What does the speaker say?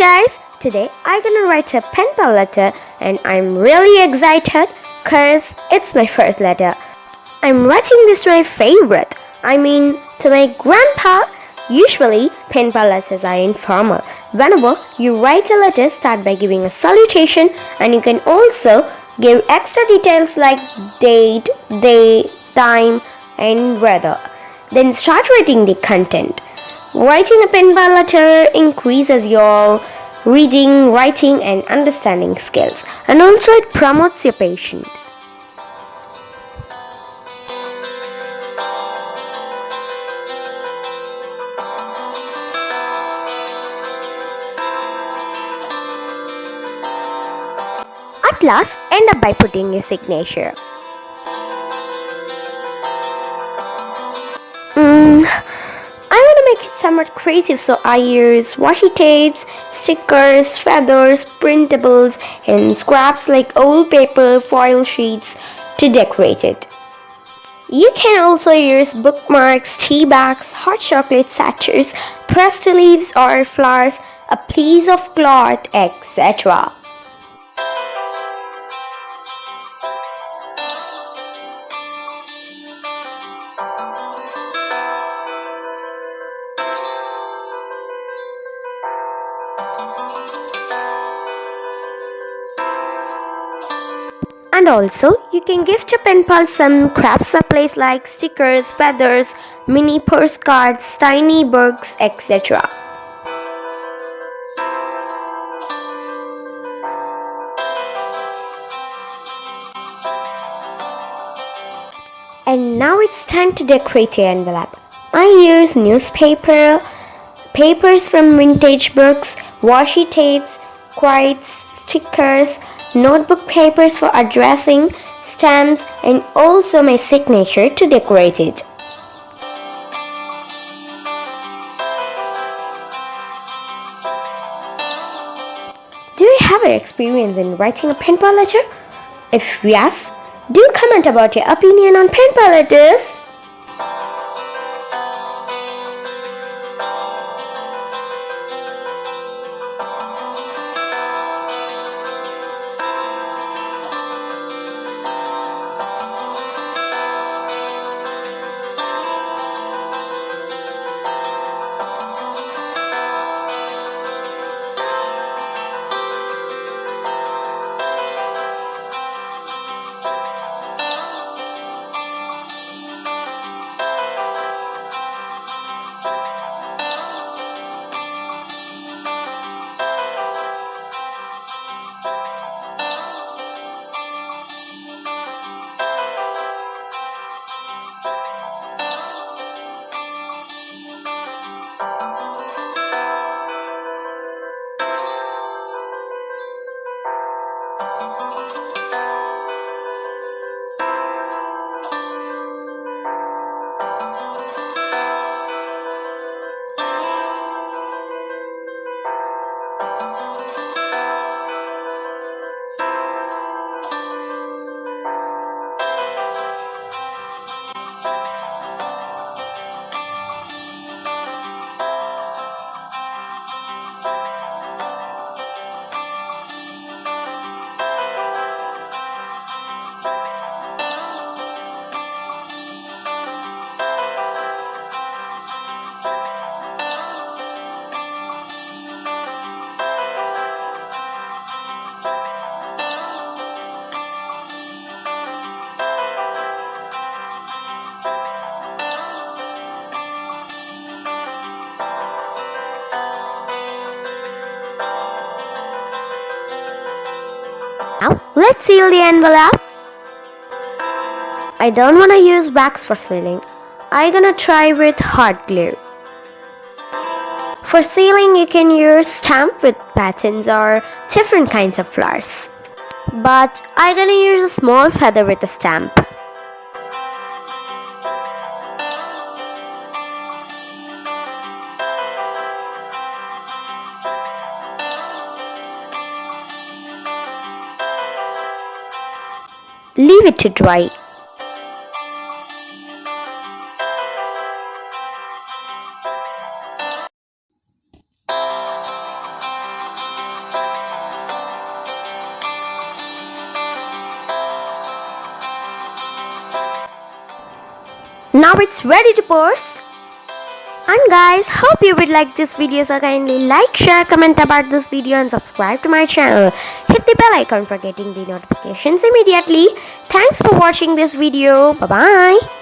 guys, today I'm gonna write a pen pal letter and I'm really excited cause it's my first letter. I'm writing this to my favorite, to my grandpa. Usually pen pal letters are informal. Whenever you write a letter, start by giving a salutation and you can also give extra details like date, day, time and weather. Then start writing the content. Writing a pen pal letter increases your reading, writing, and understanding skills, and also it promotes your patience. At last, end up by putting your signature. I want to make it somewhat creative, so I use washi tapes, stickers, feathers, printables, and scraps like old paper, foil sheets to decorate it. You can also use bookmarks, tea bags, hot chocolate sachets, pastel leaves or flowers, a piece of cloth, etc. And also, you can gift your pen pal some craft supplies like stickers, feathers, mini postcards, tiny books, etc. And now it's time to decorate your envelope. I use newspaper, papers from vintage books, washi tapes, quotes, stickers, notebook papers for addressing, stamps, and also my signature to decorate it. Do you have an experience in writing a pen pal letter? If yes, do comment about your opinion on pen pal letters. Now, let's seal the envelope. I don't want to use wax for sealing. I'm gonna try with hot glue. For sealing, you can use stamp with patterns or different kinds of flowers. But I'm gonna use a small feather with a stamp. Leave it to dry. Now it's ready to post. And guys, hope you would like this video, so kindly like, share, comment about this video and subscribe to my channel. Hit the bell icon for getting the notifications immediately. Thanks for watching this video. Bye bye.